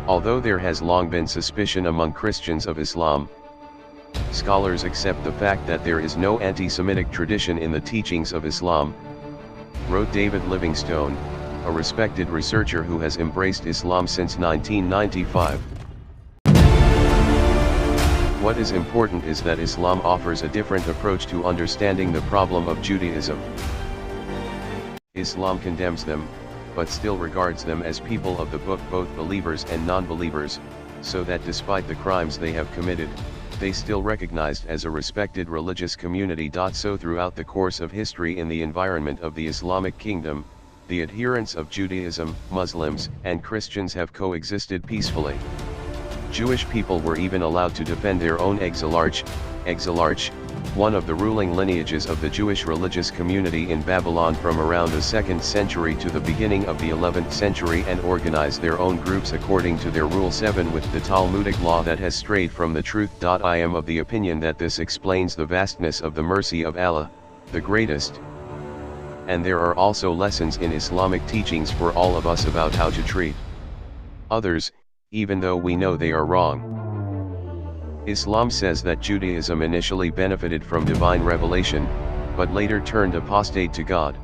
Although there has long been suspicion among Christians of Islam, scholars accept the fact that there is no anti-Semitic tradition in the teachings of Islam, wrote David Livingstone, a respected researcher who has embraced Islam since 1995. What is important is that Islam offers a different approach to understanding the problem of Judaism. Islam condemns them, but still regards them as people of the book, both believers and non-believers, so that despite the crimes they have committed, they still recognized as a respected religious community. So throughout the course of history in the environment of the Islamic kingdom, the adherents of Judaism, Muslims, and Christians have coexisted peacefully. Jewish people were even allowed to defend their own exilarch, one of the ruling lineages of the Jewish religious community in Babylon from around the 2nd century to the beginning of the 11th century, and organize their own groups according to their Rule 7 with the Talmudic law that has strayed from the truth. I am of the opinion that this explains the vastness of the mercy of Allah, the greatest. And there are also lessons in Islamic teachings for all of us about how to treat others, even though we know they are wrong. Islam says that Judaism initially benefited from divine revelation, but later turned apostate to God.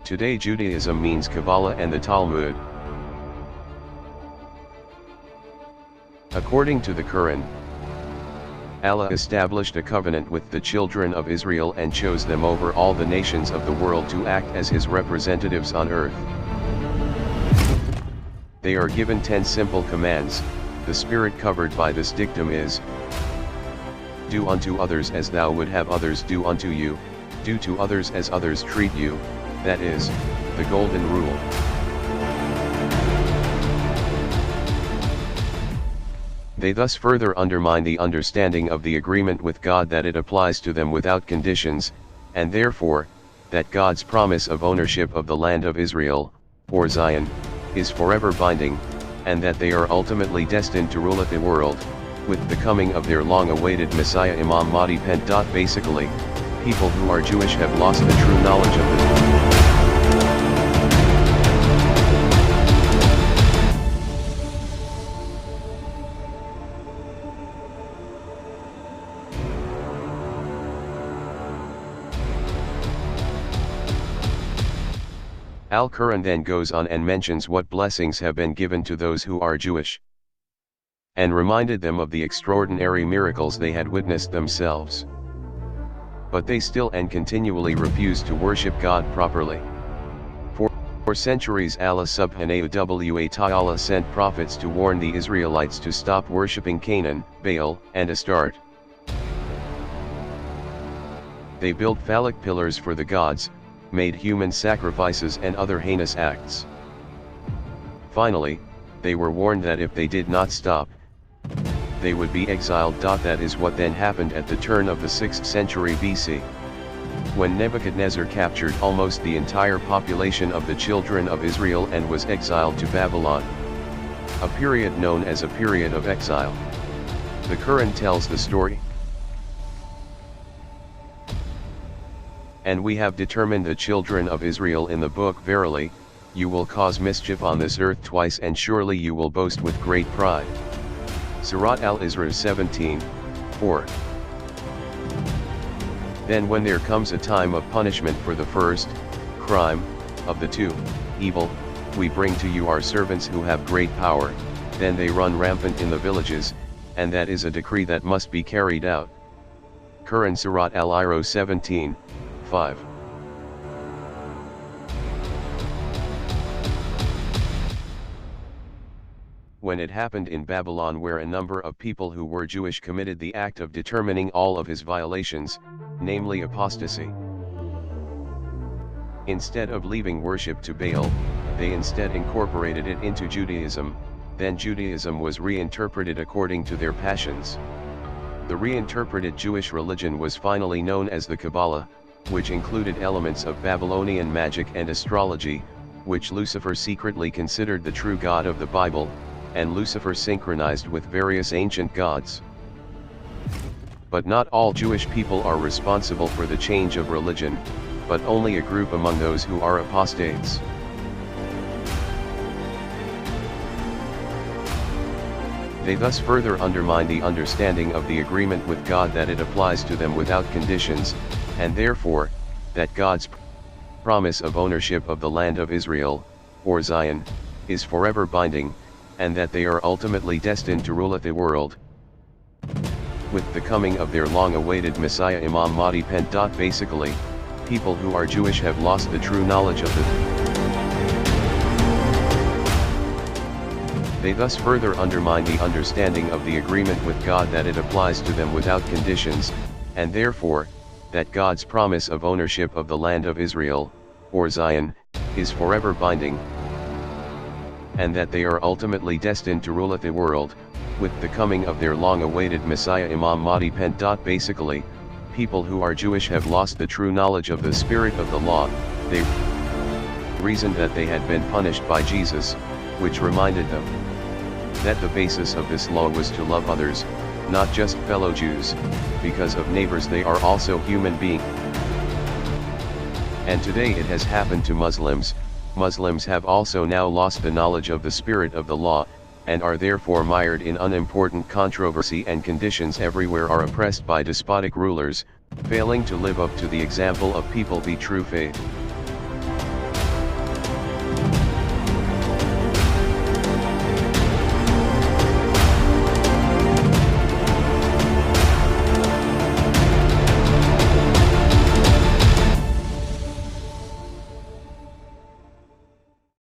Today Judaism means Kabbalah and the Talmud. According to the Qur'an, Allah established a covenant with the children of Israel and chose them over all the nations of the world to act as his representatives on earth. They are given 10 simple commands. The spirit covered by this dictum is: do unto others as thou would have others do unto you, do to others as others treat you, that is, the golden rule. They thus further undermine the understanding of the agreement with God that it applies to them without conditions, and therefore, that God's promise of ownership of the land of Israel, or Zion, is forever binding, and that they are ultimately destined to rule the world, with the coming of their long-awaited Messiah Imam Mahdi. Basically, people who are Jewish have lost the true knowledge of the Al-Qur'an then goes on and mentions what blessings have been given to those who are Jewish, and reminded them of the extraordinary miracles they had witnessed themselves. But they still and continually refuse to worship God properly. For centuries Allah subhanahu wa ta'ala sent prophets to warn the Israelites to stop worshipping Canaan, Baal, and Astarte. They built phallic pillars for the gods, made human sacrifices and other heinous acts. Finally, they were warned that if they did not stop, they would be exiled. That is what then happened at the turn of the 6th century BC. When Nebuchadnezzar captured almost the entire population of the children of Israel and was exiled to Babylon, a period known as a period of exile. The Qur'an tells the story. And we have determined the children of Israel in the book, verily, you will cause mischief on this earth twice, and surely you will boast with great pride. Surat al-Isra 17:4. Then when there comes a time of punishment for the first crime of the two evil, we bring to you our servants who have great power, then they run rampant in the villages, and that is a decree that must be carried out. Qur'an Surat al-Isra 17:5. When it happened in Babylon, where a number of people who were Jewish committed the act of determining all of his violations, namely apostasy. Instead of leaving worship to Baal, they instead incorporated it into Judaism. Then Judaism was reinterpreted according to their passions. The reinterpreted Jewish religion was finally known as the Kabbalah, which included elements of Babylonian magic and astrology, which Lucifer secretly considered the true God of the Bible, and Lucifer synchronized with various ancient gods. But not all Jewish people are responsible for the change of religion, but only a group among those who are apostates. They thus further undermine the understanding of the agreement with God that it applies to them without conditions, and therefore, that God's promise of ownership of the land of Israel, or Zion, is forever binding, and that they are ultimately destined to rule the world. With the coming of their long-awaited Messiah Imam Mahdi. Basically, people who are Jewish have lost the true knowledge of They thus further undermine the understanding of the agreement with God that it applies to them without conditions, and therefore, that God's promise of ownership of the land of Israel, or Zion, is forever binding, and that they are ultimately destined to rule the world, with the coming of their long-awaited Messiah Imam Mahdi. Basically, people who are Jewish have lost the true knowledge of the spirit of the law. They reasoned that they had been punished by Jesus, which reminded them that the basis of this law was to love others, not just fellow Jews, because of neighbors they are also human beings. And today it has happened to Muslims. Muslims have also now lost the knowledge of the spirit of the law, and are therefore mired in unimportant controversy, and conditions everywhere are oppressed by despotic rulers, failing to live up to the example of people the true faith.